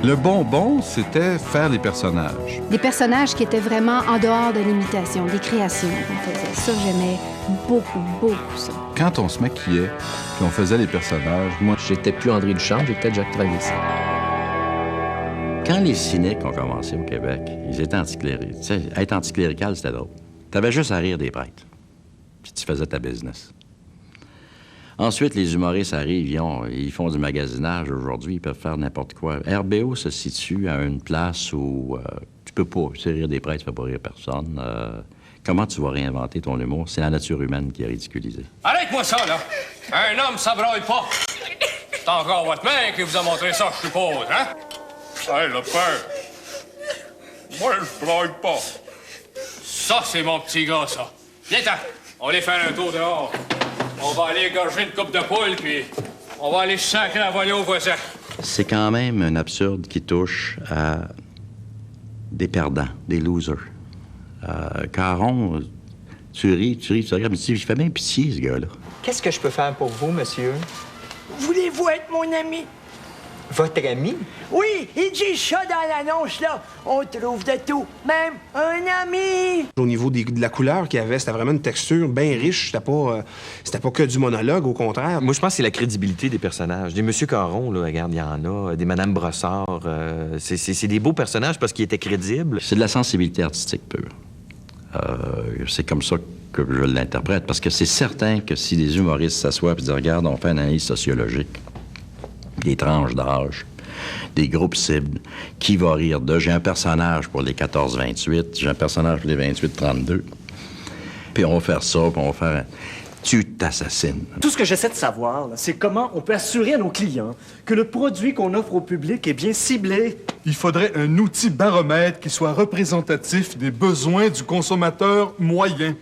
Le bonbon, c'était faire des personnages. Des personnages qui étaient vraiment en dehors de l'imitation, des créations qu'on faisait. Ça, j'aimais beaucoup, beaucoup ça. Quand on se maquillait, puis on faisait les personnages, moi... J'étais plus André Duchamp, j'étais Jacques Travis. Quand les cyniques ont commencé au Québec, ils étaient anticléricaux. Tu sais, être anticlérical, c'était drôle. T'avais juste à rire des prêtres. Puis tu faisais ta business. Ensuite, les humoristes arrivent, ils font du magasinage aujourd'hui, ils peuvent faire n'importe quoi. RBO se situe à une place où tu peux pas, tu sais, rire des prêtres, tu fais pas rire personne. Comment tu vas réinventer ton humour? C'est la nature humaine qui est ridiculisée. Arrête-moi ça, là! Un homme, ça braille pas! C'est encore votre mère qui vous a montré ça, je suppose, hein? Hey, le père! Moi, je braille pas. Ça, c'est mon petit gars, ça. Viens-t'en, on va aller faire un tour dehors. On va aller égorger une coupe de poule, puis on va aller sacrer la volée aux voisins. C'est quand même un absurde qui touche à des perdants, des losers. Caron, tu ris, tu regardes, mais tu dis, il fait bien pitié, ce gars-là. Qu'est-ce que je peux faire pour vous, monsieur? Voulez-vous être mon ami? Votre ami? Oui, il dit ça dans l'annonce, là. On trouve de tout, même un ami. Au niveau de la couleur qu'il y avait, c'était vraiment une texture bien riche. C'était pas que du monologue, au contraire. Moi, je pense que c'est la crédibilité des personnages. Des Monsieur Caron, là, regarde, il y en a. Des Madame Brossard. C'est des beaux personnages parce qu'ils étaient crédibles. C'est de la sensibilité artistique pure. C'est comme ça que je l'interprète, parce que c'est certain que si des humoristes s'assoient et disent, regarde, on fait une analyse sociologique, des tranches d'âge, des groupes cibles, qui va rire de... J'ai un personnage pour les 14-28, j'ai un personnage pour les 28-32, puis on va faire ça, puis on va faire... Tu t'assassines. Tout ce que j'essaie de savoir, c'est comment on peut assurer à nos clients que le produit qu'on offre au public est bien ciblé. Il faudrait un outil baromètre qui soit représentatif des besoins du consommateur moyen.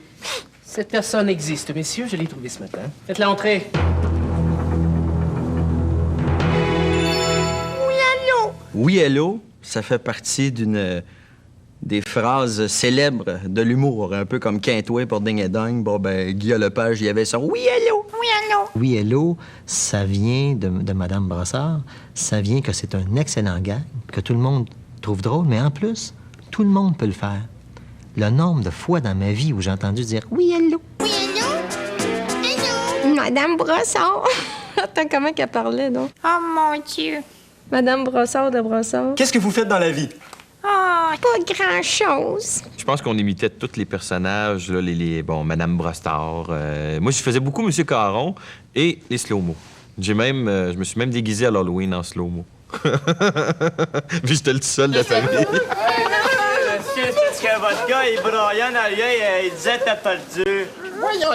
Cette personne existe, messieurs, je l'ai trouvée ce matin. Faites-la entrer. Oui, hello, ça fait partie des phrases célèbres de l'humour, un peu comme Quintoué pour Ding et Dong. Bon, ben, Guillaume Lepage, il y avait son « Oui, hello! Oui, hello! » Oui, hello, ça vient de Madame Brossard. Ça vient que c'est un excellent gag, que tout le monde trouve drôle, mais en plus, tout le monde peut le faire. Le nombre de fois dans ma vie où j'ai entendu dire « Oui, hello! » Oui, hello! Hello! Madame Brossard! Attends, comment qu'elle parlait, donc? Oh, mon Dieu! Madame Brossard de Brossard. Qu'est-ce que vous faites dans la vie? Ah, pas grand-chose. Je pense qu'on imitait tous les personnages, là, bon, Madame Brossard. Moi, je faisais beaucoup Monsieur Caron et les slow-mo. Je me suis même déguisé à l'Halloween en slow-mo. Puis j'étais le seul de la famille. Est-ce que votre gars, il braillait en arrière, il disait t'as perdu? Voyons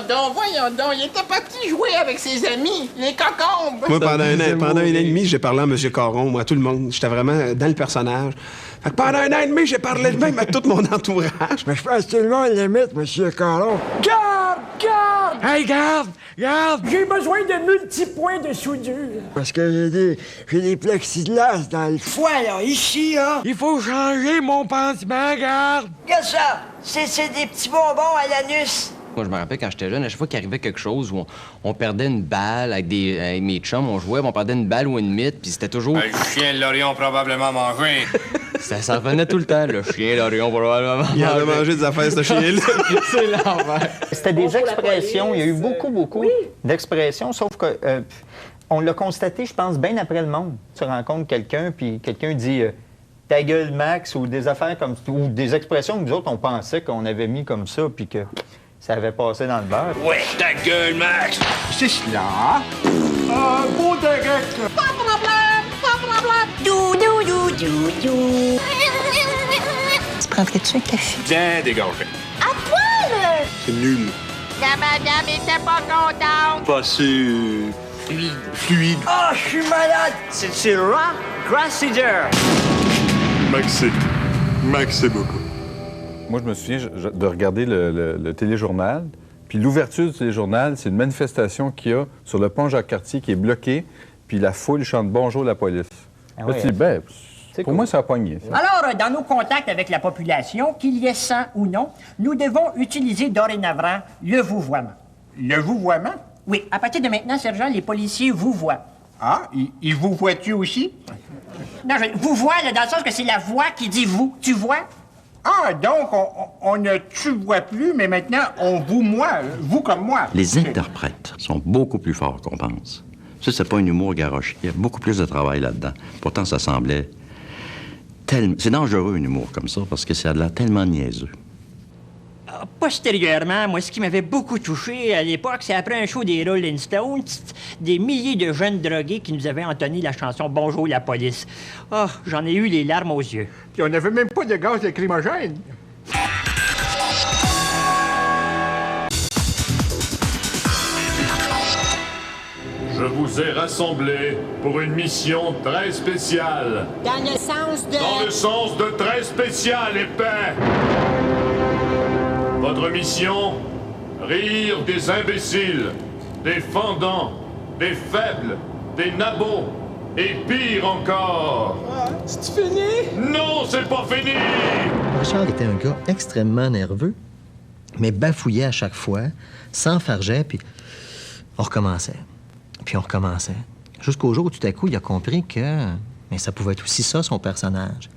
donc, il était parti jouer avec ses amis, les cocombes. Moi, pendant un an et demi, j'ai parlé à M. Caron, moi, à tout le monde. J'étais vraiment dans le personnage. Fait que pendant un an et demi, j'ai parlé de même à tout mon entourage. Mais je pense que tout le monde l'imite, M. Caron. Garde! Garde! Hey, garde! Garde! J'ai besoin de multipoints de soudure. Parce que j'ai des plexiglas dans le foie, là, ici, là. Il faut changer mon pansement, garde! Regarde ça! C'est des petits bonbons à l'anus. Moi, je me rappelle quand j'étais jeune, à chaque fois qu'il arrivait quelque chose où on perdait une balle avec mes chums, on jouait, on perdait une balle ou une mythe, puis c'était toujours... Le chien de l'Orion probablement mangé. Ça revenait tout le temps, le chien de l'Orion probablement mangé. Il en a mangé des affaires, ce chien-là. C'est l'envers. C'était des expressions. Il y a eu beaucoup d'expressions, sauf que on l'a constaté, je pense, bien après le monde. Tu rencontres quelqu'un, puis quelqu'un dit ta gueule, Max, ou des affaires comme ça, ou des expressions que nous autres, on pensait qu'on avait mis comme ça, puis que ça avait passé dans le beurre. Ouais, ta gueule, Max! C'est cela. Un beau direct. Pas de problème, pas de problème. Dou. Tu prendrais-tu un café? Bien dégagé. À poil! C'est nul. La madame était pas contente. Pas assez... fluide. Ah, je suis malade. C'est Rock Grassider. Maxé beaucoup. Moi, je me souviens de regarder le téléjournal, puis l'ouverture du téléjournal, c'est une manifestation qu'il y a sur le pont Jacques-Cartier qui est bloqué, puis la foule chante « Bonjour, la police ». Là, tu dis, ben, pour moi, ça a pogné. Ça. Alors, dans nos contacts avec la population, qu'il y ait sang ou non, nous devons utiliser dorénavant le vouvoiement. Le vouvoiement? Oui. À partir de maintenant, sergent, les policiers vous voient. Ah, il vous voit-tu aussi? Non, vous voit, là, dans le sens que c'est la voix qui dit vous. Tu vois? Ah, donc on ne tu vois plus, mais maintenant on vous moi, vous comme moi. Les interprètes sont beaucoup plus forts qu'on pense. Ça, c'est pas un humour garoché. Il y a beaucoup plus de travail là-dedans. Pourtant, ça semblait c'est dangereux, un humour comme ça, parce que ça a l'air tellement niaiseux. Postérieurement, moi, ce qui m'avait beaucoup touché à l'époque, c'est après un show des Rolling Stones, des milliers de jeunes drogués qui nous avaient entonné la chanson « Bonjour la police ». Oh, j'en ai eu les larmes aux yeux. Puis on n'avait même pas de gaz lacrymogène. Je vous ai rassemblés pour une mission très spéciale. Dans le sens de... Dans le sens de très spécial, épais. Votre mission, rire des imbéciles, des fendants, des faibles, des nabots, et pire encore. C'est fini? Non, c'est pas fini! Richard était un gars extrêmement nerveux, mais bafouillait à chaque fois, s'enfargeait, puis on recommençait. Puis on recommençait. Jusqu'au jour où tout à coup, il a compris que ça pouvait être aussi ça, son personnage.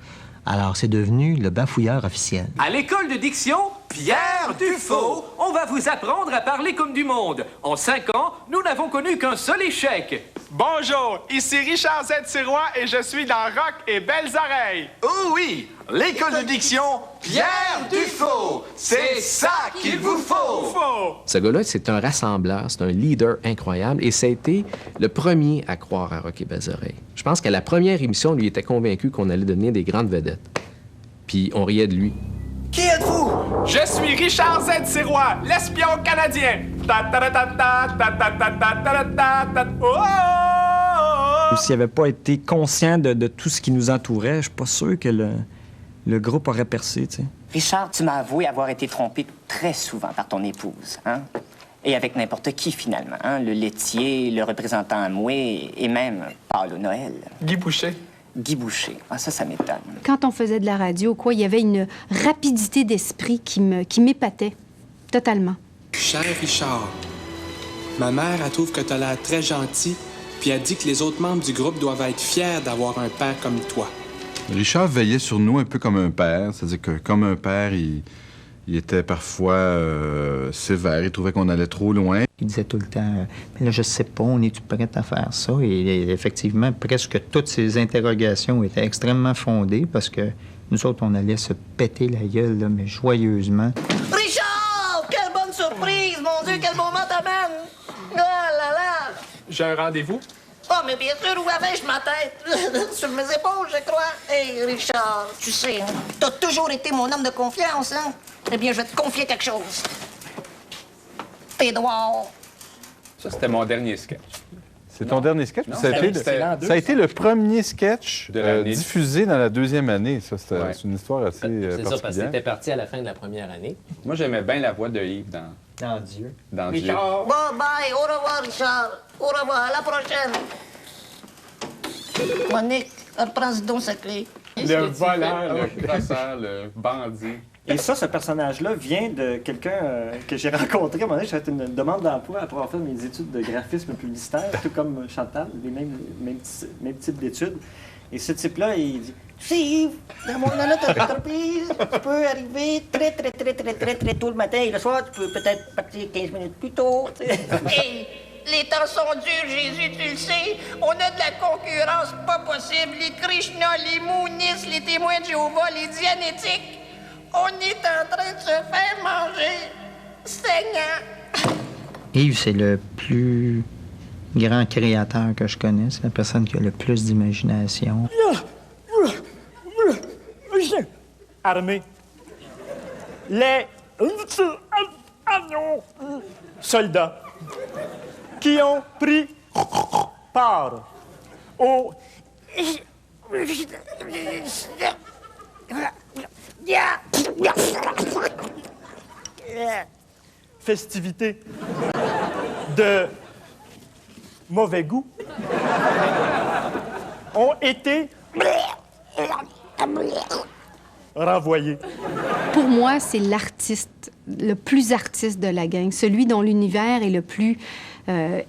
Alors, c'est devenu le bafouilleur officiel. À l'école de diction, Pierre Dufaux, on va vous apprendre à parler comme du monde. En 5 ans, nous n'avons connu qu'un seul échec. Bonjour, ici Richard Z. Sirois et je suis dans Rock et Belles Oreilles. Oh oui, l'école de diction, Pierre Dufaux. C'est ça qu'il vous faut. Ce gars-là, c'est un rassembleur, c'est un leader incroyable et ça a été le premier à croire à Rock et Belles Oreilles. Je pense qu'à la première émission, lui était convaincu qu'on allait devenir des grandes vedettes. Puis on riait de lui. Qui êtes-vous? Je suis Richard Z. Sirois, l'espion canadien. S'il n'avait pas été conscient de tout ce qui nous entourait, je suis pas sûr que le groupe aurait percé, tu sais. Richard, tu m'as avoué avoir été trompé très souvent par ton épouse, hein? Et avec n'importe qui, finalement, hein? Le laitier, le représentant Amoué et même Paolo Noël. Guy Boucher. Guy Boucher. Ah, ça m'étonne. Quand on faisait de la radio, quoi, il y avait une rapidité d'esprit qui m'épatait. Totalement. Cher Richard, ma mère, elle trouve que t'as l'air très gentil, puis elle dit que les autres membres du groupe doivent être fiers d'avoir un père comme toi. Richard veillait sur nous un peu comme un père, c'est-à-dire que comme un père, il était parfois sévère, il trouvait qu'on allait trop loin. Il disait tout le temps, mais là, je sais pas, on est-tu prête à faire ça? Et effectivement, presque toutes ces interrogations étaient extrêmement fondées parce que nous autres, on allait se péter la gueule, là, mais joyeusement. Richard! Quelle bonne surprise! Mon Dieu, quel moment t'amène! Oh là là! J'ai un rendez-vous. Oh, mais bien sûr, où avais-je ma tête? Sur mes épaules, je crois. Hé, Richard, tu sais, hein, t'as toujours été mon homme de confiance, hein? Eh bien, je vais te confier quelque chose. Édouard. Ça, c'était mon dernier sketch. C'est ton dernier sketch? Non, Ça a été le premier sketch diffusé dans la deuxième année. Ça, c'est une histoire assez C'est ça, parce que particulière. c'était parti à la fin de la première année. Moi, j'aimais bien la voix de Yves Dans Dieu. Dans Dieu. Richard. Bon, bye. Au revoir, Richard. Au revoir. À la prochaine. Monique, reprends donc sa clé. Le voleur, le crosseur, le bandit. Et ça, ce personnage-là vient de quelqu'un que j'ai rencontré. À un moment donné, j'ai fait une demande d'emploi après avoir fait mes études de graphisme publicitaire, tout comme Chantal, les mêmes types d'études. Et ce type-là, il dit Tu sais, Yves, dans notre entreprise, tu peux arriver très tôt le matin et le soir, tu peux peut-être partir 15 minutes plus tôt. Hey, les temps sont durs, Jésus, tu le sais. On a de la concurrence pas possible. Les Krishna, les Mounis, les témoins de Jéhovah, les Dianétiques. On est en train de se faire manger. Seigneur. Yves, c'est le plus grand créateur que je connais. C'est la personne qui a le plus d'imagination. armé. Les soldats qui ont pris part au festivités de mauvais goût ont été renvoyés. Pour moi, c'est l'artiste, le plus artiste de la gang, celui dont l'univers est le plus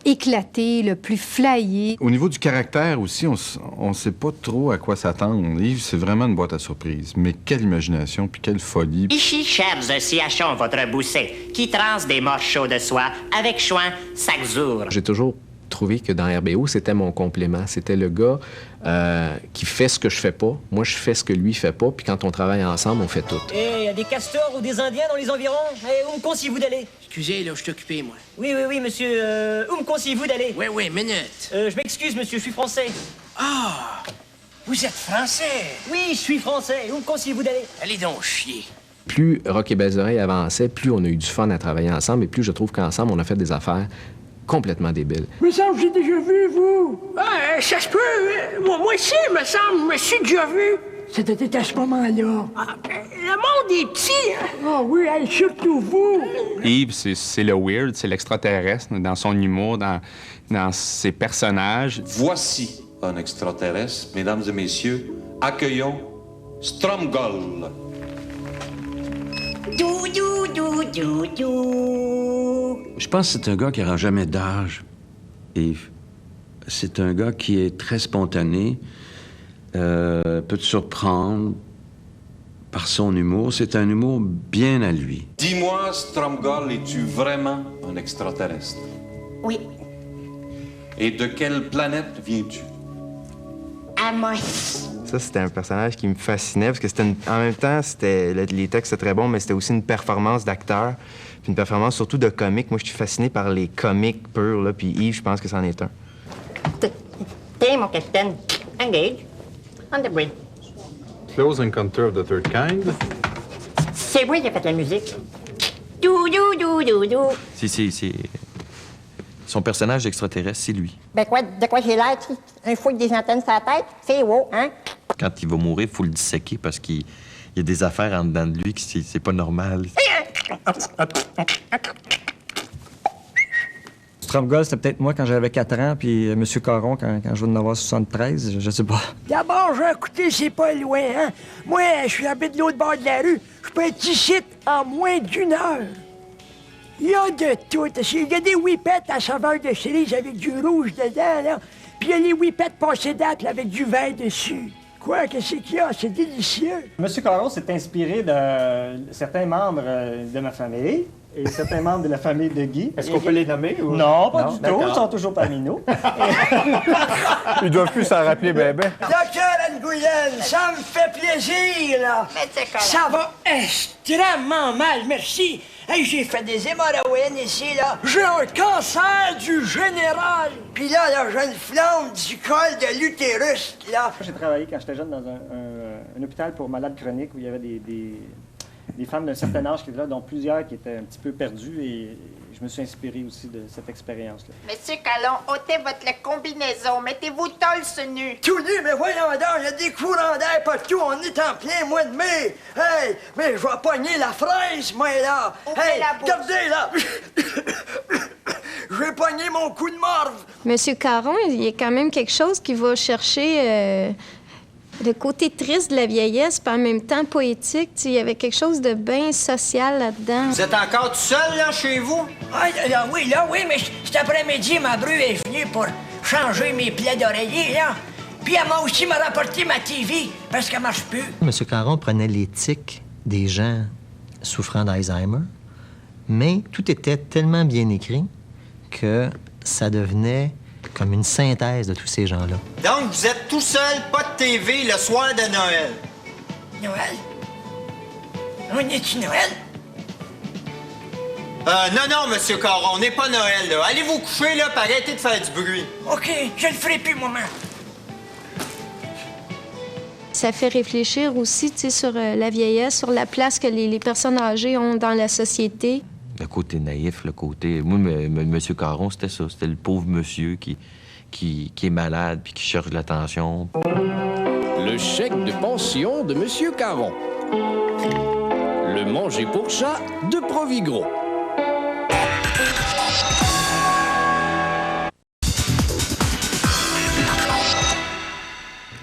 éclaté, le plus flyé. Au niveau du caractère aussi, on ne sait pas trop à quoi s'attendre. Yves, c'est vraiment une boîte à surprise. Mais quelle imagination, puis quelle folie. Ici cherche siachons votre bousset, qui transe des morceaux de soie avec soin chaque jour. J'ai toujours trouvé que dans RBO, c'était mon complément. C'était le gars qui fait ce que je fais pas. Moi, je fais ce que lui fait pas. Puis quand on travaille ensemble, on fait tout. Et y a des castors ou des Indiens dans les environs? Où me conseillez-vous d'aller? Excusez, là, je suis occupé, moi. Oui, monsieur. Où me conseillez-vous d'aller? Oui, minute. Je m'excuse, monsieur, je suis français. Ah! Vous êtes français? Oui, je suis français. Où me conseillez-vous d'aller? Allez donc chier. Plus Rock et Belles Oreilles avançait, plus on a eu du fun à travailler ensemble et plus je trouve qu'ensemble, on a fait des affaires complètement débiles. Me semble que j'ai déjà vu, vous. Ça se peut. Moi aussi, me semble, je me suis déjà vu. C'était à ce moment-là. Le monde est petit, hein? Ah oui, surtout vous. Yves, c'est le weird, c'est l'extraterrestre dans son humour, dans ses personnages. Voici un extraterrestre, mesdames et messieurs. Accueillons Stromgol. Je pense que c'est un gars qui n'aura jamais d'âge, Yves. C'est un gars qui est très spontané, peut te surprendre par son humour. C'est un humour bien à lui. Dis-moi, Stromgol, es-tu vraiment un extraterrestre? Oui. Et de quelle planète viens-tu? Amos. Ça, c'était un personnage qui me fascinait parce que en même temps, les textes étaient très bons, mais c'était aussi une performance d'acteur, puis une performance surtout de comique. Moi, je suis fasciné par les comiques purs, là, puis Yves, je pense que c'en est un. T'es mon capitaine. Engage. On the bridge. Close Encounter of the Third Kind. C'est moi qui ai fait la musique. Si. Son personnage extraterrestre, c'est lui. Ben quoi, de quoi j'ai l'air? Un fou avec des antennes sur la tête? C'est wow, hein? Quand il va mourir, il faut le disséquer parce qu'il y a des affaires en dedans de lui qui c'est pas normal. Stromgol, c'était peut-être moi quand j'avais 4 ans, puis M. Caron quand je venais d'avoir 73, je sais pas. D'abord, j'ai écouté, c'est pas loin, hein? Moi, je suis habité de l'autre bord de la rue. Je peux être ici en moins d'1 heure. Il y a de tout. Il y a des whippets à saveur de cerise avec du rouge dedans, là. Puis il y a les whippets passées date, là, avec du vin dessus. Quoi, qu'est-ce qu'il y a? C'est délicieux. Monsieur Caron s'est inspiré de certains membres de ma famille et certains membres de la famille de Guy. Est-ce qu'on peut les nommer? Ou... Non, pas du tout. Ils sont toujours parmi nous. Ils doivent plus s'en rappeler, bébé. Docteur Nguyen, ça me fait plaisir, là. Ça va extrêmement mal, merci. Hey, j'ai fait des hémorroïdes ici, là. J'ai un cancer du général. Puis là, j'ai une flamme du col de l'utérus, là. J'ai travaillé quand j'étais jeune dans un hôpital pour malades chroniques où il y avait des femmes d'un certain âge qui étaient là, dont plusieurs qui étaient un petit peu perdues et je me suis inspiré aussi de cette expérience-là. Monsieur Calon, ôtez votre combinaison, mettez-vous torse nu. Tout nu, mais voyons donc, il y a des courants d'air partout, on est en plein mois de mai. Hey, mais je vais pogner la fraise, moi, là. Hey, regardez, là. Je vais pogner mon coup de morve. Monsieur Caron, il y a quand même quelque chose qui va chercher le côté triste de la vieillesse, puis en même temps poétique. Il y avait quelque chose de bien social là-dedans. Vous êtes encore tout seul, là, chez vous? Ah, oui, mais cet après-midi, ma bru est venue pour changer mes plaies d'oreiller, là. Puis elle m'a aussi rapporté ma TV, parce qu'elle marche plus. M. Caron prenait l'éthique des gens souffrant d'Alzheimer, mais tout était tellement bien écrit que ça devenait comme une synthèse de tous ces gens-là. Donc, vous êtes tout seul, pas de TV, le soir de Noël. Noël? On est-tu Noël? Non, Monsieur Caron, on n'est pas Noël, là. Allez vous coucher, là, puis arrêtez de faire du bruit. OK, je le ferai plus, maman. Ça fait réfléchir aussi, tu sais, sur la vieillesse, sur la place que les personnes âgées ont dans la société. Le côté naïf, le côté... Moi, Monsieur Caron, c'était ça. C'était le pauvre monsieur qui est malade puis qui cherche l'attention. Le chèque de pension de Monsieur Caron. Le manger pour chat de Provigro.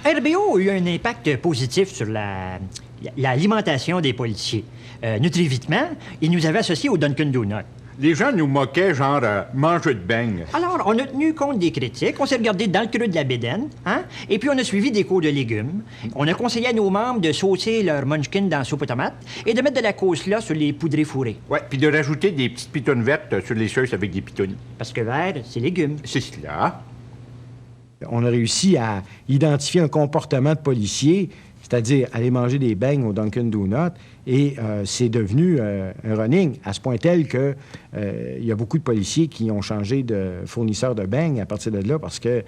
RBO a eu un impact positif sur l'alimentation des policiers. Nutrivitement, ils nous avaient associés au Dunkin' Donuts. Les gens nous moquaient, genre, manger de beignes. Alors, on a tenu compte des critiques, on s'est regardé dans le creux de la bédaine, hein? Et puis on a suivi des cours de légumes. On a conseillé à nos membres de saucer leur munchkin dans la soupe aux tomates et de mettre de la couscous sur les poudrées fourrées. Ouais, puis de rajouter des petites pitounes vertes sur les sauces avec des pitounes. Parce que vert, c'est légumes. C'est cela. On a réussi à identifier un comportement de policier, c'est-à-dire aller manger des beignes au Dunkin' Donuts, et c'est devenu un running, à ce point tel que il y a beaucoup de policiers qui ont changé de fournisseur de beignes à partir de là parce que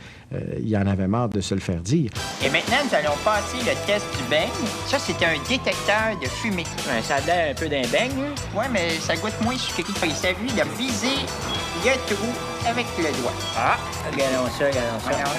y en avaient marre de se le faire dire. Et maintenant, nous allons passer le test du beigne. Ça, c'est un détecteur de fumée. Ouais, ça a l'air un peu d'un beigne, hein? Oui, mais ça goûte moins sucré. Il s'agit de viser le trou avec le doigt. Ah, regardons ça.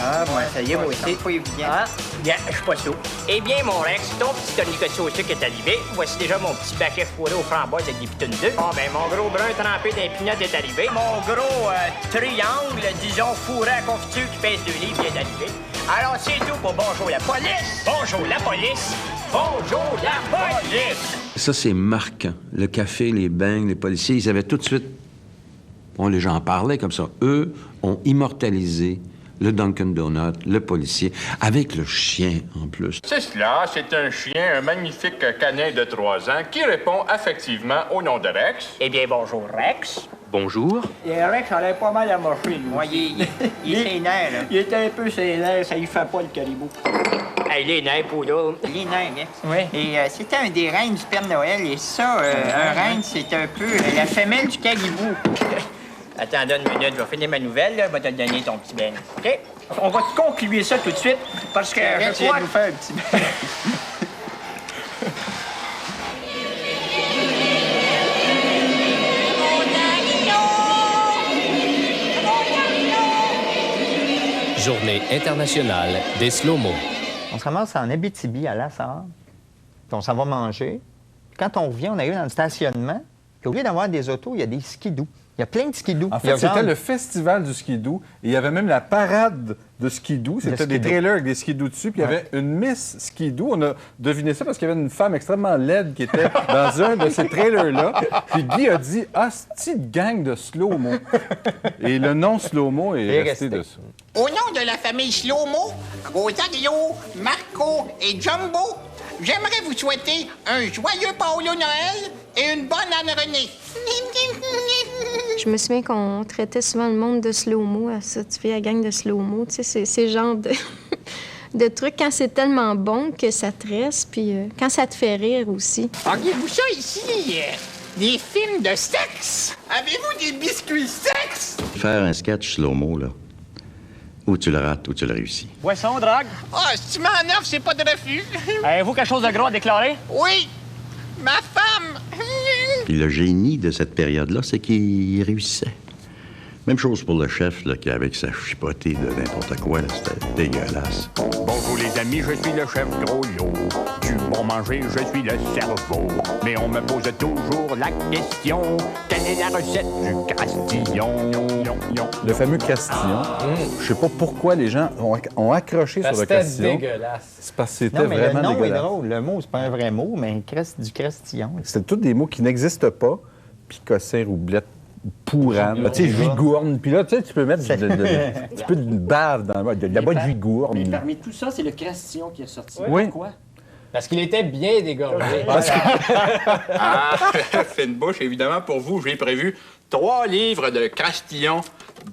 Ah, bon, ça y est, moi aussi. C'est pas évident. Ah, bien, je suis pas sourd. Eh bien, mon Rex, ton petit tourniquet au sucre est arrivé. Voici déjà mon petit baquet fourré aux framboises avec des pitounes d'œufs. Bon, ben, mon gros brun trempé d'un pinot est arrivé. Mon gros triangle, disons, fourré à confiture qui pèse 2 livres est arrivé. Alors, c'est tout pour Bonjour la police. Bonjour la police. Bonjour la police. Ça, c'est marquant. Le café, les beignes, les policiers, ils avaient tout de suite... Bon, les gens en parlaient comme ça. Eux ont immortalisé le Dunkin' Donut, le policier, avec le chien en plus. C'est cela, c'est un chien, un magnifique canin de 3 ans qui répond affectivement au nom de Rex. Eh bien, bonjour, Rex. Bonjour. Et Rex, on a pas mal à marcher, lui. Ouais, il est sénère, là. Il était un peu sénère, ça y fait pas le caribou. Hey, les nerfs, poudre. Les nerfs, hein? Oui. Et c'était un des reines du Père Noël. Et ça, un reine, c'est un peu la femelle du caribou. Attends, donne une minute, je vais finir ma nouvelle, là. Je vais te donner ton petit beigne. OK? On va conclure ça tout de suite, parce que je crois... nous faire un petit beigne. Journée internationale des slow-mo. On se ramasse en Abitibi, à Lassar, puis on s'en va manger. Quand on revient, on arrive dans le stationnement, puis au lieu d'avoir des autos, il y a des skidoo. Il y a plein de skidoo. En fait, c'était le festival du skidoo. Et il y avait même la parade de skidoo. C'était des trailers avec des skidoo dessus. Puis il y avait une Miss Skidoo. On a deviné ça parce qu'il y avait une femme extrêmement laide qui était dans un de ces trailers-là. Puis Guy a dit « Ah, c'est une gang de slow-mo. » Et le nom slow-mo est resté dessus. Au nom de la famille Slow-mo, Rosario, Marco et Jumbo, j'aimerais vous souhaiter un joyeux Paolo Noël et une bonne Anne Renée. Je me souviens qu'on traitait souvent le monde de slow-mo. Ça, tu fais la gang de slow-mo. Tu sais, c'est genre de trucs quand c'est tellement bon que ça te reste, puis quand ça te fait rire aussi. Auriez-vous ça ici? Des films de sexe? Avez-vous des biscuits sexe? Faire un sketch slow-mo, là, ou tu le rates ou tu le réussis. Boisson, drague? Ah, si tu m'en offres, c'est pas de refus. Avez-vous quelque chose de gros à déclarer? Oui, ma femme. Puis le génie de cette période-là, c'est qu'il réussissait. Même chose pour le chef, là, qui avec sa chipotée de n'importe quoi, là, c'était dégueulasse. Bonjour les amis, je suis le chef Gros-Lot. Du bon manger, je suis le cerveau. Mais on me pose toujours la question, quelle est la recette du crastillon? Le fameux crastillon. Je sais pas pourquoi les gens ont accroché sur le crastillon. C'était dégueulasse. C'est parce que c'était Non, mais vraiment le nom dégueulasse. est drôle. Le mot, c'est pas un vrai mot, mais du crastillon. C'était tous des mots qui n'existent pas. Picossin, roublette, pourane. Tu sais, juigourne. Puis là, tu sais, tu peux mettre un petit peu de bave dans de la bonne juigourne. Mais parmi tout ça, c'est le crastillon qui est sorti. Oui. Pourquoi? Parce qu'il était bien dégorgé. Ah, fine bouche, évidemment, pour vous, j'ai prévu 3 livres de crastillon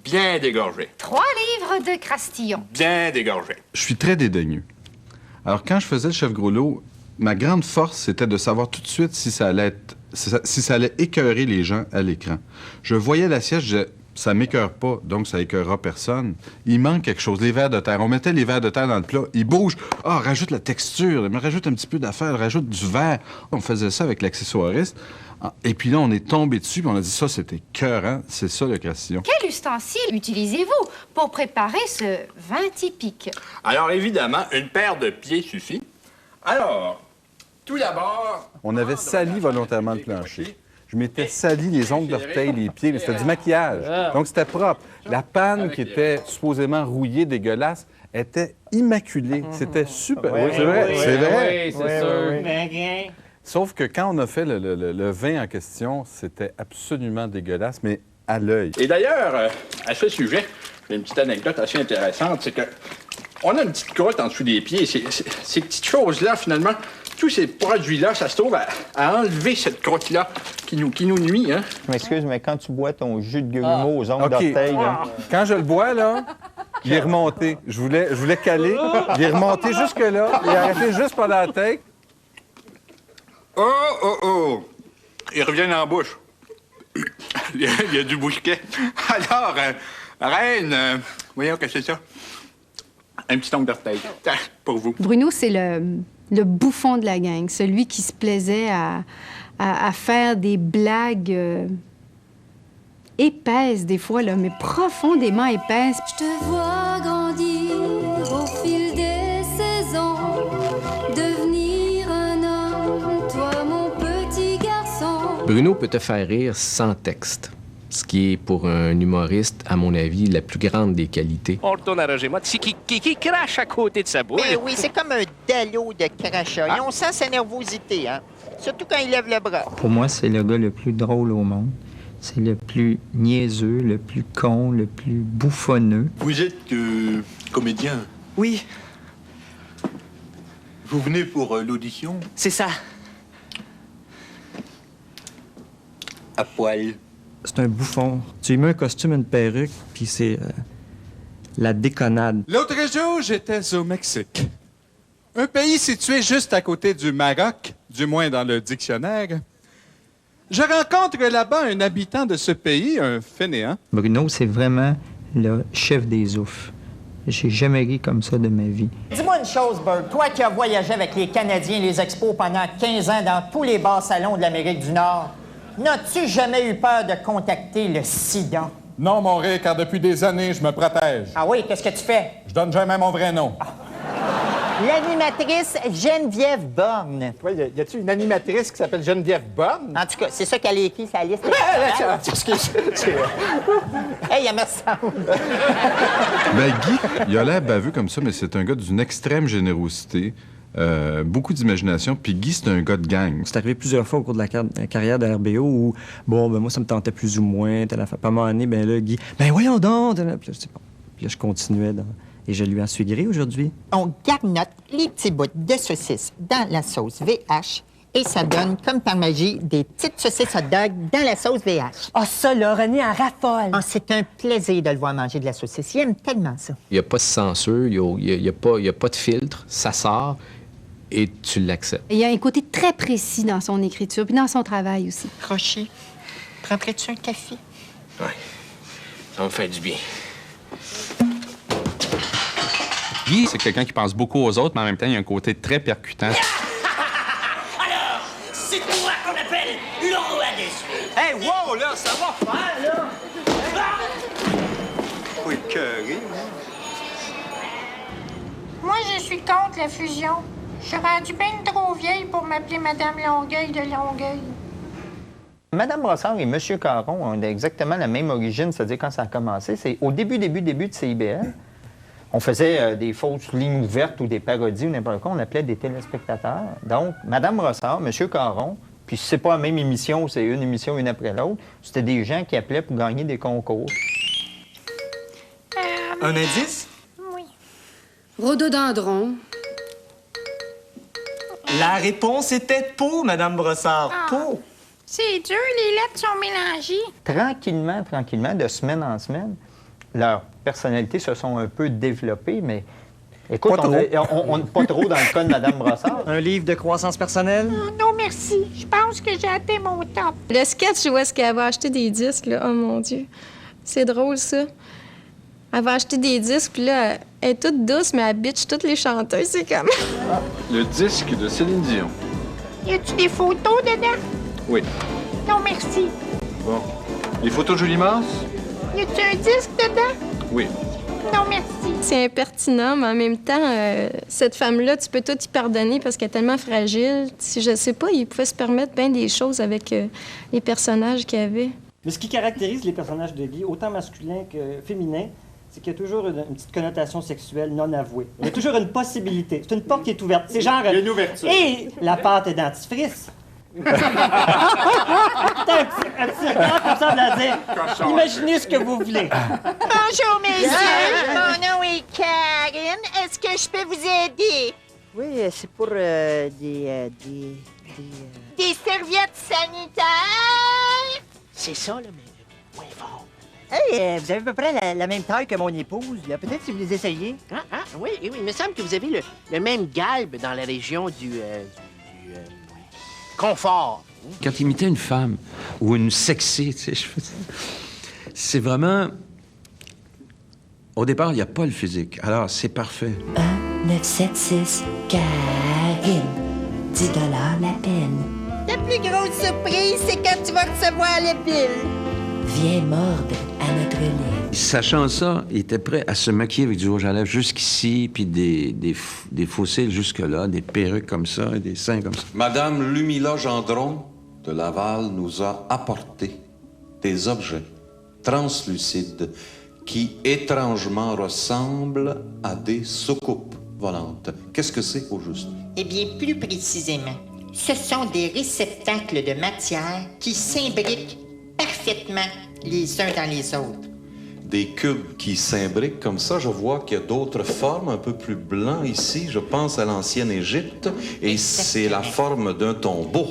bien dégorgés. 3 livres de crastillon. Bien dégorgés. Je suis très dédaigneux. Alors, quand je faisais le chef Gros-Lot, ma grande force, c'était de savoir tout de suite si ça allait écœurer les gens à l'écran. Je voyais l'assiette, je disais, ça m'écœure pas, donc ça écœurera personne. Il manque quelque chose, les vers de terre. On mettait les vers de terre dans le plat, ils bougent. Ah, rajoute la texture, mais rajoute un petit peu d'affaires, rajoute du verre. On faisait ça avec l'accessoiriste. Et puis là, on est tombé dessus, puis on a dit, ça, c'était écœurant, c'est ça le crastillon. Quel ustensile utilisez-vous pour préparer ce vin typique? Alors, évidemment, une paire de pieds suffit. Alors, tout d'abord... On avait sali volontairement le plancher. Je m'étais sali les ongles d'orteil, les pieds, mais c'était du maquillage. Donc, c'était propre. La panne qui était supposément rouillée, dégueulasse, était immaculée. C'était super. Oui, c'est vrai. C'est vrai. Oui, c'est sûr. Sauf que quand on a fait le vin en question, c'était absolument dégueulasse, mais à l'œil. Et d'ailleurs, à ce sujet, j'ai une petite anecdote assez intéressante, c'est que on a une petite crotte en dessous des pieds. Ces petites choses-là, finalement, tous ces produits-là, ça se trouve à enlever cette crotte-là qui nous nuit, hein? Je m'excuse, mais quand tu bois ton jus de grumeaux aux ongles d'orteil... là... Quand je le bois, là, il est remonté. Je voulais caler. Il est remonté jusque-là. Il est arrêté juste pendant la tête. Oh! Il revient en bouche. Il y a du bousquet. Alors, Reine, voyons que c'est ça. Un petit ongle d'orteil. Pour vous. Bruno, c'est le bouffon de la gang, celui qui se plaisait à faire des blagues épaisses des fois, là, mais profondément épaisses. Je te vois grandir au fil des saisons, devenir un homme, toi mon petit garçon. Bruno peut te faire rire sans texte, ce qui est pour un humoriste, à mon avis, la plus grande des qualités. On retourne à Roger Motte, qui crache à côté de sa bouche. Oui, c'est comme un dallo de crachat. Et on sent sa nervosité, hein? Surtout quand il lève le bras. Pour moi, c'est le gars le plus drôle au monde. C'est le plus niaiseux, le plus con, le plus bouffonneux. Vous êtes comédien? Oui. Vous venez pour l'audition? C'est ça. À poil. C'est un bouffon. Tu lui mets un costume, une perruque, puis c'est la déconnade. L'autre jour, j'étais au Mexique. Un pays situé juste à côté du Maroc, du moins dans le dictionnaire. Je rencontre là-bas un habitant de ce pays, un fainéant. Bruno, c'est vraiment le chef des oufs. J'ai jamais ri comme ça de ma vie. Dis-moi une chose, Bert. Toi qui as voyagé avec les Canadiens et les Expos pendant 15 ans dans tous les bars salons de l'Amérique du Nord, n'as-tu jamais eu peur de contacter le sida? Non, mon Rick, car depuis des années, je me protège. Ah oui, qu'est-ce que tu fais? Je donne jamais mon vrai nom. L'animatrice Geneviève Borne. Oui, y a-tu une animatrice qui s'appelle Geneviève Borne? En tout cas, c'est ça qu'elle a écrit sa liste. Excuse. Hey, il me semble. Ben, Guy, il a l'air baveux comme ça, mais c'est un gars d'une extrême générosité, beaucoup d'imagination. Puis Guy, c'est un gars de gang. C'est arrivé plusieurs fois au cours de la carrière de RBO où, bon, ben moi, ça me tentait plus ou moins. Pas à un moment donné, ben là, Guy, ben voyons donc! Puis là, puis là, je continuais et je lui en suis gré aujourd'hui. On garnotte les petits bouts de saucisses dans la sauce VH et ça donne, comme par magie, des petites saucisses hot dog dans la sauce VH. Ah, ça, là, René en raffole. Ah, c'est un plaisir de le voir manger de la saucisse. Il aime tellement ça. Il n'y a pas de censure, il n'y a pas de filtre, ça sort et tu l'acceptes. Il y a un côté très précis dans son écriture, puis dans son travail aussi. Rocher, prendrais-tu un café? Oui, ça me fait du bien. Guy, c'est quelqu'un qui pense beaucoup aux autres, mais en même temps, il y a un côté très percutant. Alors, c'est toi qu'on appelle le roi des Suisses. Hey, wow, là, ça va faire, là! Oui, curé, Moi, je suis contre la fusion. Je suis rendue bien trop vieille pour m'appeler Madame Longueuil de Longueuil. Madame Brossard et M. Caron ont exactement la même origine, c'est-à-dire quand ça a commencé, c'est au début de CIBL. On faisait des fausses lignes ouvertes ou des parodies ou n'importe quoi, on appelait des téléspectateurs. Donc, Madame Brossard, M. Caron, puis c'est pas la même émission, c'est une émission une après l'autre, c'était des gens qui appelaient pour gagner des concours. Un indice? Oui. Rhododendron. La réponse était Pau, Madame Brossard. Pau. C'est dur, les lettres sont mélangées. Tranquillement, de semaine en semaine, leurs personnalités se sont un peu développées, mais écoute, Pas on pas trop dans le cas de Mme Brossard. Un livre de croissance personnelle? Non, merci. Je pense que j'ai atteint mon top. Le sketch où est-ce qu'elle va acheter des disques, là, oh mon Dieu. C'est drôle, ça. Elle va acheter des disques, puis là, elle est toute douce, mais elle bitch toutes les chanteuses, c'est comme... Le disque de Céline Dion. Y a-tu des photos dedans? Oui. Non, merci. Bon. Les photos de Julie Mars? Y a-tu un disque dedans? Oui. Non, merci. C'est impertinent, mais en même temps, cette femme-là, tu peux tout y pardonner parce qu'elle est tellement fragile. Si je sais pas, il pouvait se permettre bien des choses avec les personnages qu'il y avait. Mais ce qui caractérise les personnages de Guy, autant masculins que féminins, c'est qu'il y a toujours une petite connotation sexuelle non avouée. Il y a toujours une possibilité. C'est une porte qui est ouverte. C'est genre... Il y a une ouverture. Et la pâte est dentifrice. un petit regard comme ça, de dire, imaginez ce que vous voulez. Bonjour, messieurs. Mon nom est Karen. Est-ce que je peux vous aider? Oui, c'est pour des serviettes sanitaires? C'est ça, là, mais moins fort. Hey, vous avez à peu près la même taille que mon épouse. Là. Peut-être si vous les essayez. Oui, il me semble que vous avez le même galbe dans la région du confort. Quand il imitait une femme ou une sexy, tu sais, c'est vraiment... Au départ, il n'y a pas le physique. Alors, c'est parfait. 976 Karine. 10 $ la peine. La plus grosse surprise, c'est quand tu vas recevoir le bill. Viens mordre à notre lit. Sachant ça, il était prêt à se maquiller avec du rouge à lèvres jusqu'ici, puis des fossiles jusque-là, des perruques comme ça, et des seins comme ça. Madame Lumila Gendron de Laval nous a apporté des objets translucides qui étrangement ressemblent à des soucoupes volantes. Qu'est-ce que c'est au juste? Eh bien, plus précisément, ce sont des réceptacles de matière qui s'imbriquent parfaitement les uns dans les autres. Des cubes qui s'imbriquent comme ça. Je vois qu'il y a d'autres formes un peu plus blancs ici. Je pense à l'ancienne Égypte. Et c'est la forme d'un tombeau.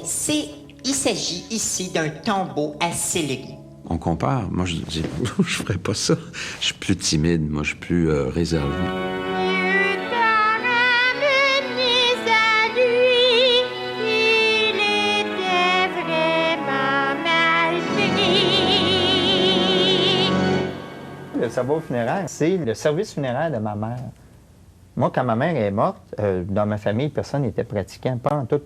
Il s'agit ici d'un tombeau à céleri. On compare. Moi, je dis, je ferais pas ça. Je suis plus timide. Moi, je suis plus réservé. Le cerveau funéraire, c'est le service funéraire de ma mère. Moi, quand ma mère est morte, dans ma famille, personne n'était pratiquant, pas en tout.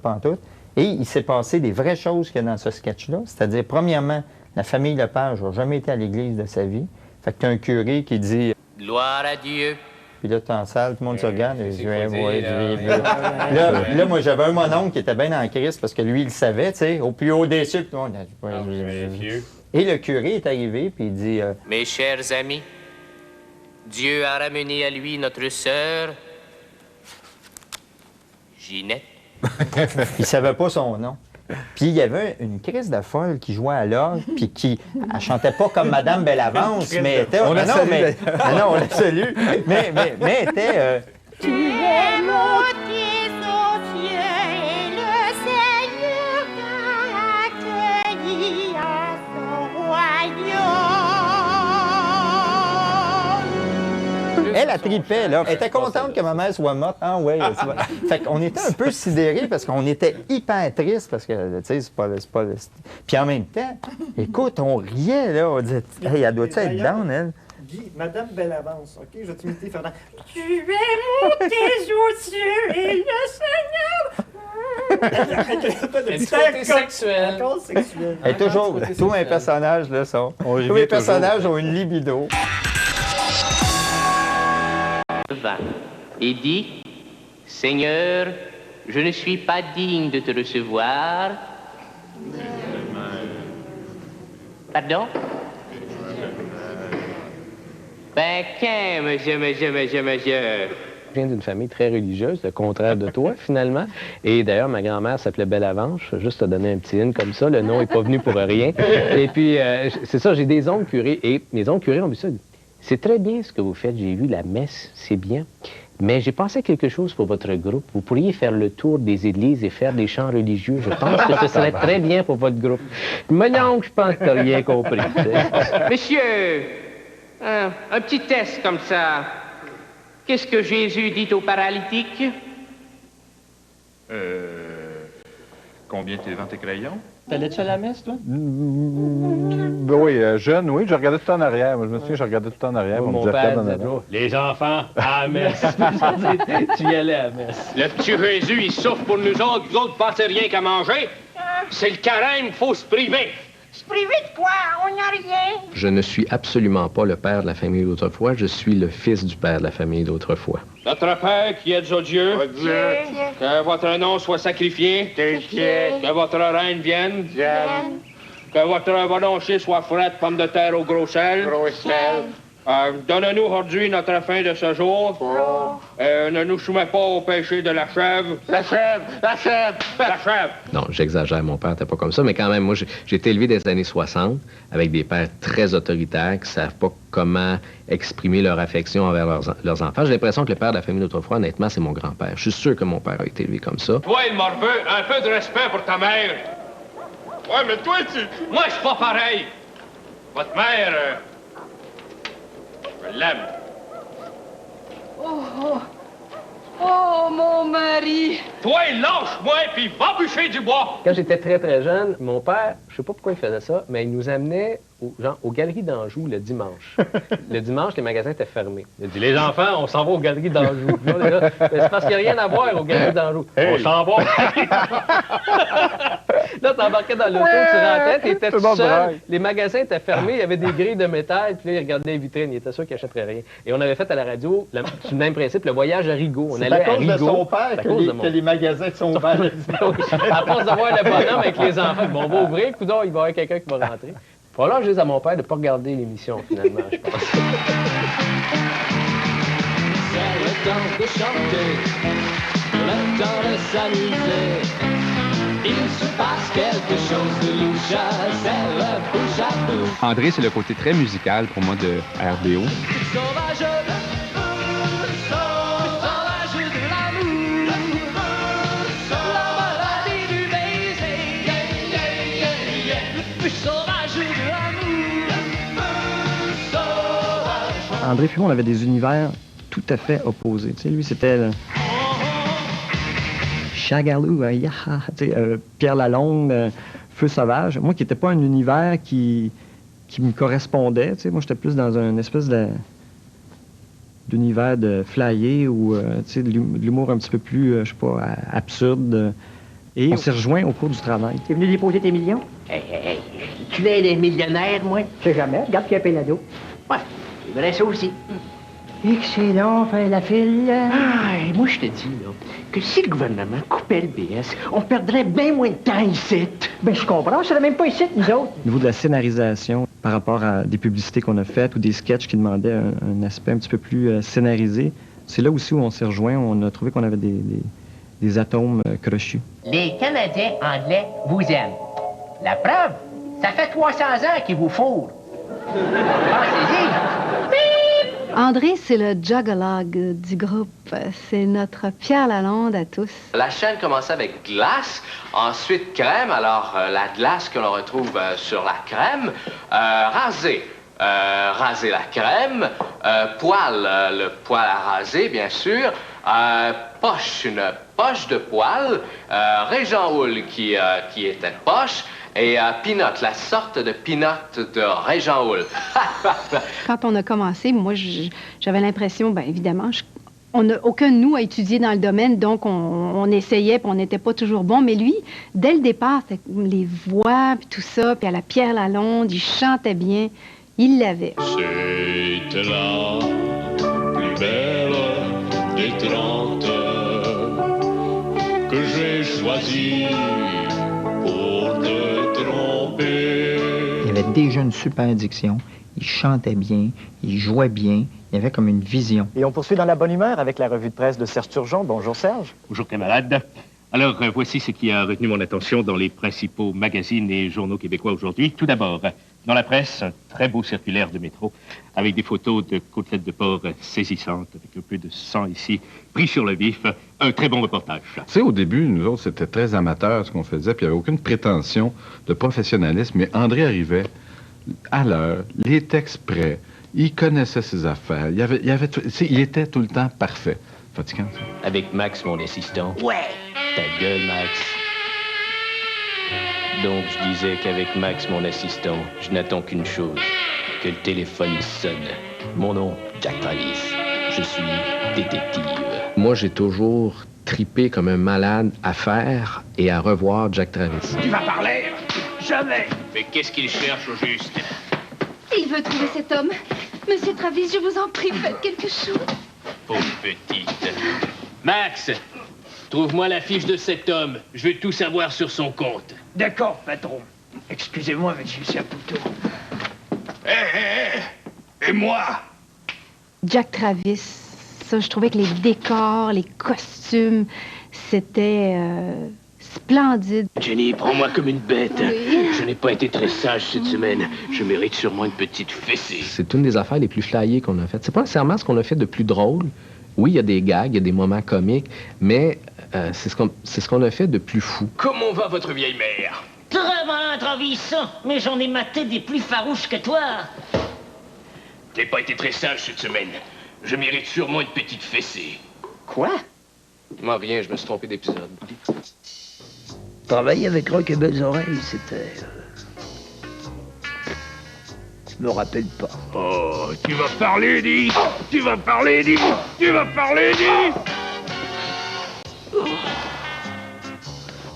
Et il s'est passé des vraies choses qu'il y a dans ce sketch-là. C'est-à-dire, premièrement, la famille Lepage n'a jamais été à l'église de sa vie. Fait que tu as un curé qui dit « Gloire à Dieu ». Puis là, tu en salle, tout le monde se regarde. Et je là, moi, j'avais un mononcle qui était bien en crise parce que lui, il le savait, tu sais, au plus haut des cieux. Tout le monde Et le curé est arrivé, puis il dit Mes chers amis, Dieu a ramené à lui notre sœur, Ginette. Il savait pas son nom. Puis il y avait une crise de folle qui jouait à l'orgue, puis elle chantait pas comme Madame Bellavance, mais elle était... On la salue. Non, on la salue. Mais elle était... Tu es monté aux cieux et le Seigneur t'a accueilli à son royaume. Elle tripait, là. Elle était contente que ma mère soit morte. Ah ouais. Fait qu'on était un peu sidérés parce qu'on était hyper tristes parce que, tu sais, c'est pas... Puis en même temps, écoute, on riait, là. On disait, hey, elle doit-tu être down, elle? Guy, Madame Bellavance, OK? Je vais t'imiter, Fernand. Tu es monté aux cieux et le Seigneur... sexuel. Elle est toujours... Tous mes personnages, là, sont... Tous mes personnages ont une libido. Et dit, Seigneur, je ne suis pas digne de te recevoir. Pardon? Ben, qu'un, monsieur. Je viens d'une famille très religieuse, le contraire de toi, finalement. Et d'ailleurs, ma grand-mère s'appelait Bellavance. Juste te donner un petit hint comme ça. Le nom n'est pas venu pour rien. Et puis, c'est ça, j'ai des oncles curés. Et mes oncles curés ont vu ça. C'est très bien ce que vous faites. J'ai vu la messe, c'est bien. Mais j'ai pensé à quelque chose pour votre groupe. Vous pourriez faire le tour des églises et faire des chants religieux. Je pense que ce serait très bien pour votre groupe. Mais non, je pense que t'as rien compris. Monsieur, un petit test comme ça. Qu'est-ce que Jésus dit aux paralytiques? Combien t'es devant tes crayons? T'allais-tu à la messe, toi? Ben oui, jeune, oui, je regardais tout le temps en arrière. Moi, je me souviens, je regardais tout le temps en arrière. Mon père disait toujours, les enfants, à la messe. Tu y allais à la messe. Le petit Jésus, il souffre pour nous autres. Vous autres, pensez rien qu'à manger. C'est le carême, faut se priver. Se priver de quoi? On n'a rien. Je ne suis absolument pas le père de la famille d'autrefois. Je suis le fils du père de la famille d'autrefois. Notre Père qui êtes aux dieux, que votre nom soit sacrifié, que votre règne vienne, que votre volonté soit frette, pomme de terre au gros sel, Donne-nous aujourd'hui notre fin de ce jour. Ne nous soumets pas au péché de la chèvre. La chèvre! La chèvre! La chèvre! Non, j'exagère, mon père n'était pas comme ça, mais quand même, moi, j'ai été élevé des années 60 avec des pères très autoritaires qui ne savent pas comment exprimer leur affection envers leurs enfants. J'ai l'impression que le père de la famille d'autrefois, honnêtement, c'est mon grand-père. Je suis sûr que mon père a été élevé comme ça. Toi, il morveux, un peu de respect pour ta mère. Ouais, mais toi, tu... Moi, je suis pas pareil. Votre mère... je l'aime. Oh, mon mari! Toi, lâche-moi, puis va bûcher du bois! Quand j'étais très, très jeune, mon père, je sais pas pourquoi il faisait ça, mais il nous amenait aux Galeries d'Anjou le dimanche. Le dimanche, les magasins étaient fermés. Il a dit, les enfants, on s'en va aux Galeries d'Anjou. Puis on est là, mais c'est parce qu'il n'y a rien à voir aux Galeries d'Anjou. Hey. On s'en va! Là, tu embarquais dans l'auto, tu rentrais, tu étais tout seul. Les magasins étaient fermés, il y avait des grilles de métal, puis là, ils regardaient les vitrines, ils étaient sûrs qu'ils n'achèteraient rien. Et on avait fait à la radio, sur le même principe, le voyage à Rigaud. On allait à Rigaud. C'est à cause de son père que les magasins sont ouverts. À force de voir le bonhomme avec les enfants, bon, on va ouvrir, coudonc, il va y avoir quelqu'un qui va rentrer. Il va falloir que je dise à mon père de ne pas regarder l'émission, finalement, je pense. C'est le temps de chanter, le temps de s'amuser. Il se passe quelque chose de louche, c'est le bouche à bouche. André, c'est le côté très musical pour moi de RBO. Sauvage de l'amour, la maladie du baiser, plus sauvage de l'amour, sauvage. André puis moi, on avait des univers tout à fait opposés. Tu sais, lui, c'était... Chagalou, Pierre Lalonde, Feu sauvage. Moi, qui n'étais pas un univers qui me correspondait. Tu sais, moi, j'étais plus dans une espèce d'univers de flyer ou de l'humour un petit peu plus, je sais pas, absurde. Et on s'est rejoints au cours du travail. T'es venu déposer tes millions? Hey, tu es des millionnaires, moi? Je sais jamais. Regarde qu'il y a un pénado. Ouais, c'est vrai ça aussi. Excellent, faire la file. Ah, et moi, je te dis, là, que si le gouvernement coupait le BS, on perdrait bien moins de temps ici. Ben, je comprends, c'est même pas ici, nous autres. Au niveau de la scénarisation, par rapport à des publicités qu'on a faites ou des sketchs qui demandaient un aspect un petit peu plus scénarisé, c'est là aussi où on s'est rejoints. On a trouvé qu'on avait des atomes crochus. Les Canadiens anglais vous aiment. La preuve, ça fait 300 ans qu'ils vous fourrent. Pensez-y. André, c'est le juggalogue du groupe. C'est notre Pierre Lalonde à tous. La chaîne commençait avec glace, ensuite crème. Alors, la glace que l'on retrouve sur la crème, raser la crème, poêle, le poêle à raser, bien sûr, poche, une poche de poêle, Régent Houle qui était poche, et Pinot, la sorte de Pinot de Régent Houle. Quand on a commencé, moi, j'avais l'impression, bien évidemment, aucun de nous a étudié dans le domaine, donc on essayait, puis on n'était pas toujours bon. Mais lui, dès le départ, les voix, puis tout ça, puis à la Pierre Lalonde, il chantait bien, il l'avait. C'était la plus belle des 30 que j'ai choisi pour te tromper. Il avait déjà une super diction, il chantait bien, il jouait bien, il avait comme une vision. Et on poursuit dans la bonne humeur avec la revue de presse de Serge Turgeon. Bonjour Serge. Bonjour camarades. Alors, voici ce qui a retenu mon attention dans les principaux magazines et journaux québécois aujourd'hui. Tout d'abord, dans la presse, un très beau circulaire de métro avec des photos de côtelettes de porc saisissantes, avec un peu de sang ici, pris sur le vif. Un très bon reportage. Tu sais, au début, nous autres, c'était très amateur ce qu'on faisait, puis il n'y avait aucune prétention de professionnalisme, mais André arrivait à l'heure, les textes prêts, il connaissait ses affaires, il était tout le temps parfait. Fatigant, ça. Avec Max, mon assistant. Ouais. Ta gueule, Max. Donc, je disais qu'avec Max, mon assistant, je n'attends qu'une chose, que le téléphone sonne. Mon nom, Jack Travis. Je suis détective. Moi, j'ai toujours tripé comme un malade à faire et à revoir Jack Travis. Tu vas parler? Jamais. Mais qu'est-ce qu'il cherche au juste? Il veut trouver cet homme. Monsieur Travis, je vous en prie, faites quelque chose. Pauvre petite. Max, trouve-moi la fiche de cet homme. Je veux tout savoir sur son compte. D'accord, patron. Excusez-moi, monsieur Saputo. Et moi, Jack Travis, ça, je trouvais que les décors, les costumes, c'était splendide. Jenny, prends-moi comme une bête. Oui. Je n'ai pas été très sage cette semaine. Je mérite sûrement une petite fessée. C'est une des affaires les plus flyées qu'on a faites. C'est pas nécessairement ce qu'on a fait de plus drôle. Oui, il y a des gags, il y a des moments comiques, mais c'est ce qu'on a fait de plus fou. Comment va votre vieille mère? Très malin, Travis, mais j'en ai maté des plus farouches que toi. T'as pas été très sage cette semaine. Je mérite sûrement une petite fessée. Quoi? Moi, rien, je me suis trompé d'épisode. Travailler avec Rock et Belles Oreilles, c'était... Je me rappelle pas. Oh, tu vas parler, dis! Tu vas parler, dis! Tu vas parler, dis!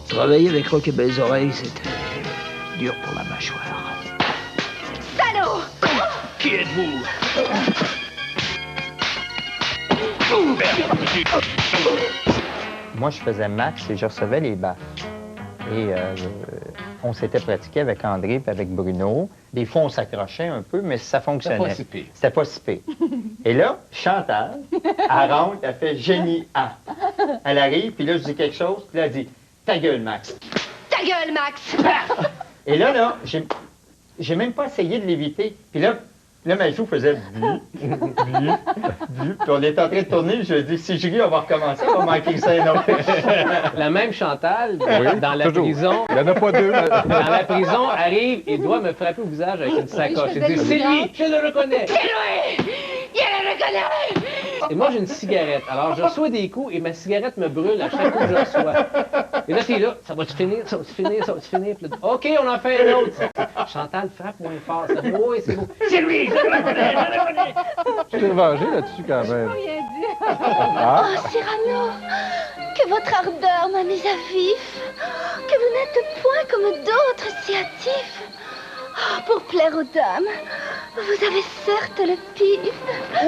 Travailler avec Rock et Belles Oreilles, c'était dur pour la mâchoire. Salaud! Qui êtes-vous? Moi, je faisais Max et je recevais les baffes. Et on s'était pratiqué avec André et avec Bruno. Des fois, on s'accrochait un peu, mais ça fonctionnait. C'était pas si pire. Et là, Chantal, elle rentre, elle fait génie A. Elle arrive, puis là, je dis quelque chose, puis là, elle dit « Ta gueule, Max! » Ta gueule, Max! Et là, j'ai même pas essayé de l'éviter. Puis là, ma joue faisait puis on est en train de tourner, je dis, si je ris, on va recommencer, on va manquer le sein. La même Chantal, Oui, dans la toujours. prison... Il n'y en a pas deux. Dans la prison, arrive et doit me frapper au visage avec une sacoche. Oui, Et dit, c'est lui, je le reconnais. C'est lui! Il le reconnaît! Et moi, j'ai une cigarette. Alors, je reçois des coups et ma cigarette me brûle à chaque coup que je reçois. Et là, t'es là, ça va-tu finir, ça va-tu finir, ça va-tu finir? Puis là, OK, on en fait un autre. Chantal, frappe moins fort. Ça dit, oui, c'est beau. C'est lui, je le reconnais, je le reconnais. Je t'ai revengé là-dessus quand même. Rien dit. Ah? Oh, Cyrano, que votre ardeur m'a mis à vif, que vous n'êtes point comme d'autres si hâtifs. Oh, pour plaire aux dames, vous avez certes le pif.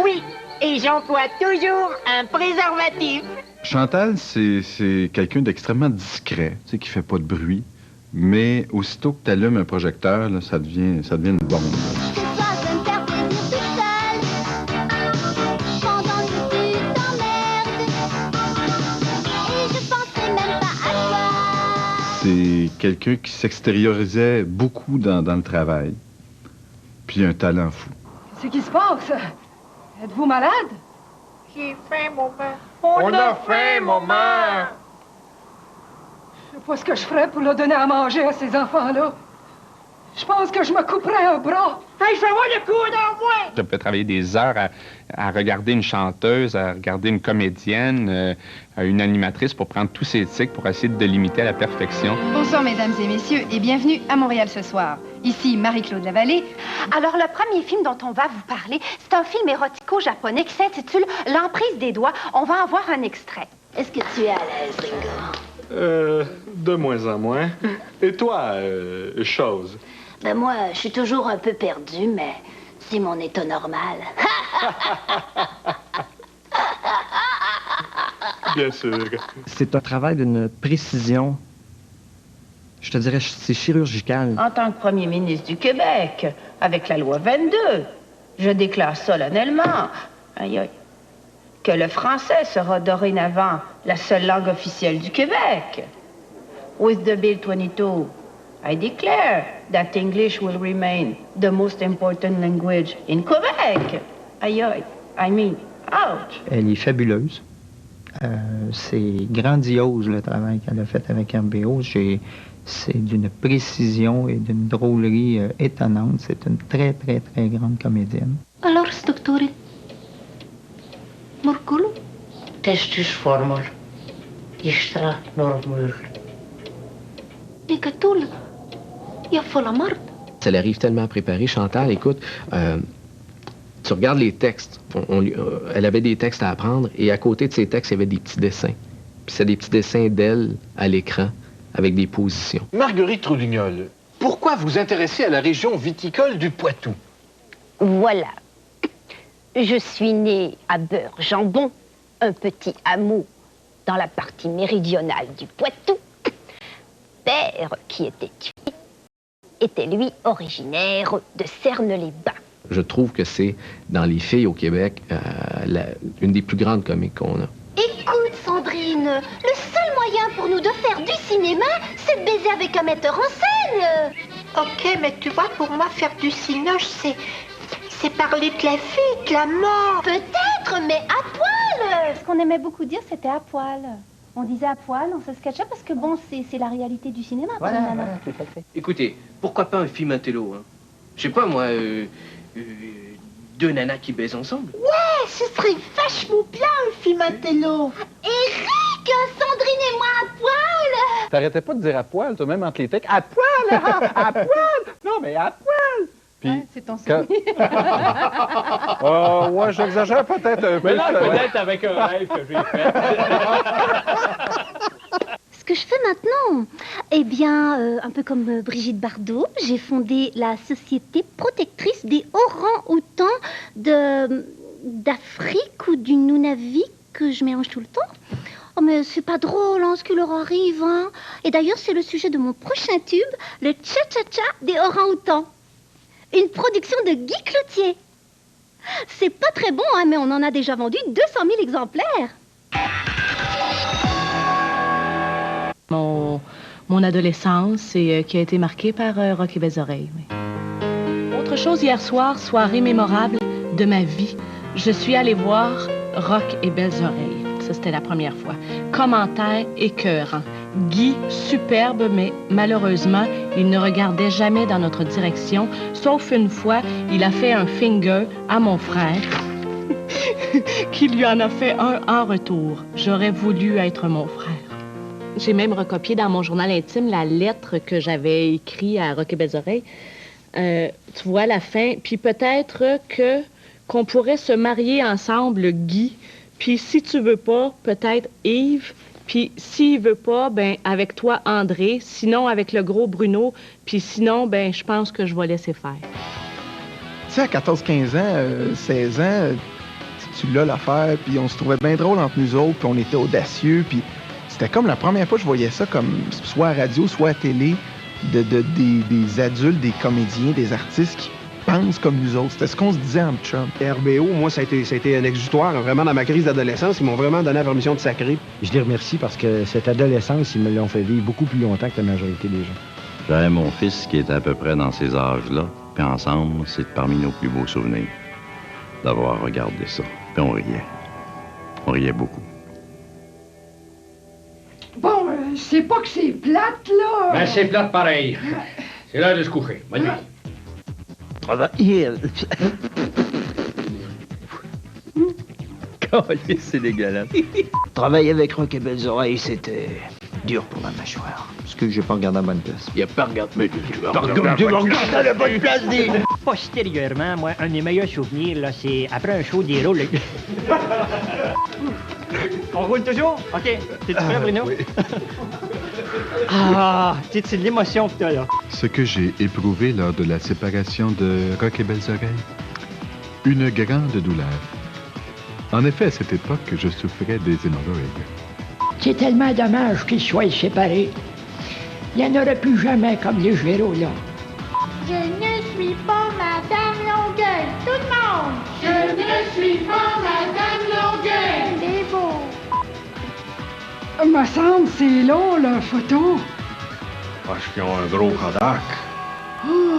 Oui, et j'emploie toujours un préservatif. Chantal, c'est quelqu'un d'extrêmement discret, tu sais, qui fait pas de bruit. Mais aussitôt que tu allumes un projecteur, là, ça devient une bombe. C'est quelqu'un qui s'extériorisait beaucoup dans le travail. Puis un talent fou. C'est qui se passe? Êtes-vous malade? J'ai faim, maman. On a faim, maman! Je sais pas ce que je ferais pour leur donner à manger à ces enfants-là. Je pense que je me couperais un bras. Hey, je vais voir le coup dans moi! Je peux travailler des heures à regarder une chanteuse, à regarder une comédienne, une animatrice pour prendre tous ces tics pour essayer de limiter à la perfection. Bonsoir, mesdames et messieurs, et bienvenue à Montréal ce soir. Ici Marie-Claude Lavallée. Alors, le premier film dont on va vous parler, c'est un film érotico-japonais qui s'intitule « L'emprise des doigts ». On va en voir un extrait. Est-ce que tu es à l'aise, Ringo? De moins en moins. Et toi, chose? Ben moi, je suis toujours un peu perdue, mais c'est mon état normal. Bien sûr. C'est un travail d'une précision, je te dirais, c'est chirurgical. En tant que premier ministre du Québec, avec la loi 22, je déclare solennellement, aïe aïe, que le français sera dorénavant la seule langue officielle du Québec. With the Bill 22, I declare that English will remain the most important language in Quebec. Aïe aïe, I mean, ouch. Elle est fabuleuse. C'est grandiose le travail qu'elle a fait avec RBO. C'est d'une précision et d'une drôlerie étonnante. C'est une très, très, très grande comédienne. Alors, docteur, Morculo? Testis formul. Extra normal. Nicatul, il faut la mort. Ça l'arrive tellement préparée. Chantal, écoute, tu regardes les textes. Elle avait des textes à apprendre et à côté de ces textes, il y avait des petits dessins. Puis c'est des petits dessins d'elle à l'écran avec des positions. Marguerite Troudignol, pourquoi vous intéressez à la région viticole du Poitou? Voilà. Je suis née à Beurre-Jambon, un petit hameau dans la partie méridionale du Poitou. Père, qui était tué, était lui originaire de Cerne-les-Bains. Je trouve que c'est, dans les filles au Québec, une des plus grandes comiques qu'on a. Écoute, Sandrine, le seul moyen pour nous de faire du cinéma, c'est de baiser avec un metteur en scène. OK, mais tu vois, pour moi, faire du cinoche, c'est parler de la vie, de la mort. Peut-être, mais à poil. Ce qu'on aimait beaucoup dire, c'était à poil. On disait à poil, on se sketchait parce que bon, c'est la réalité du cinéma. Voilà, tout à fait. Écoutez, pourquoi pas un film intello, hein? Je sais pas, moi, deux nanas qui baisent ensemble. Ouais, ce serait vachement bien, un film intello. Eric, Sandrine et moi à poil. T'arrêtais pas de dire à poil, toi, même entre les textes. À poil, hein? À poil! Non, mais à poil! Puis, c'est ton souvenir. Ouais, j'exagère peut-être un peu. Mais là, peut-être avec un rêve que j'ai fait. Ce que je fais maintenant, eh bien, un peu comme Brigitte Bardot, j'ai fondé la Société protectrice des orangs-outans d'Afrique ou du Nunavik, que je mélange tout le temps. Oh, mais c'est pas drôle, hein, ce qui leur arrive, hein. Et d'ailleurs, c'est le sujet de mon prochain tube, le Cha-Cha-Cha des orangs-outans. Une production de Guy Cloutier. C'est pas très bon, hein, mais on en a déjà vendu 200 000 exemplaires. Mon adolescence et qui a été marquée par Rock et Belles Oreilles. Oui. Autre chose, hier soir, soirée mémorable de ma vie, je suis allée voir Rock et Belles Oreilles. Ça, c'était la première fois. Commentaire écœurant. Guy, superbe, mais malheureusement, il ne regardait jamais dans notre direction, sauf une fois, il a fait un finger à mon frère, qui lui en a fait un en retour. J'aurais voulu être mon frère. J'ai même recopié dans mon journal intime la lettre que j'avais écrite à Rock et Belles Oreilles. Tu vois la fin. Puis peut-être qu'on pourrait se marier ensemble, Guy. Puis si tu veux pas, peut-être Yves. Puis s'il veut pas, ben avec toi, André. Sinon, avec le gros Bruno. Puis sinon, ben je pense que je vais laisser faire. Tu sais, à 14, 15 ans, 16 ans, tu l'as l'affaire. Puis on se trouvait bien drôle entre nous autres. Puis on était audacieux. Puis c'était comme la première fois que je voyais ça, comme soit à radio, soit à télé, des adultes, des comédiens, des artistes qui pensent comme nous autres. C'était ce qu'on se disait entre chums. RBO, moi, ça a été un exutoire. Vraiment, dans ma crise d'adolescence, ils m'ont vraiment donné la permission de sacrer. Je les remercie parce que cette adolescence, ils me l'ont fait vivre beaucoup plus longtemps que la majorité des gens. J'avais mon fils qui était à peu près dans ces âges-là. Puis ensemble, c'est parmi nos plus beaux souvenirs d'avoir regardé ça. Puis on riait. On riait beaucoup. Bon, c'est pas que c'est plate, là. Ben, c'est plate pareil. C'est l'heure de se coucher. Bonne nuit. C'est dégueulasse. Travailler avec Rock et Belles Oreilles, c'était dur pour la mâchoire. Parce que j'ai pas regardé à la bonne place. Il a pas regardé. Mais tu vas regarder à la bonne place, dis. Postérieurement, moi, un des meilleurs souvenirs, là, c'est après un show d'héros. On roule toujours? OK. T'es-tu prêt, Bruno? Oui. Ah, c'est de l'émotion que t'as, là. Ce que j'ai éprouvé lors de la séparation de Rock et Belles Oreilles. Une grande douleur. En effet, à cette époque, je souffrais des hémorroïdes. C'est tellement dommage qu'ils soient séparés. Il n'y en aurait plus jamais comme les Géraud, là. Je ne suis pas Madame Longueuil. Tout le monde! Je ne suis pas Madame Longueuil. C'est beau. Me semble c'est long, la photo. Parce qu'ils ont un gros Kodak. Oh,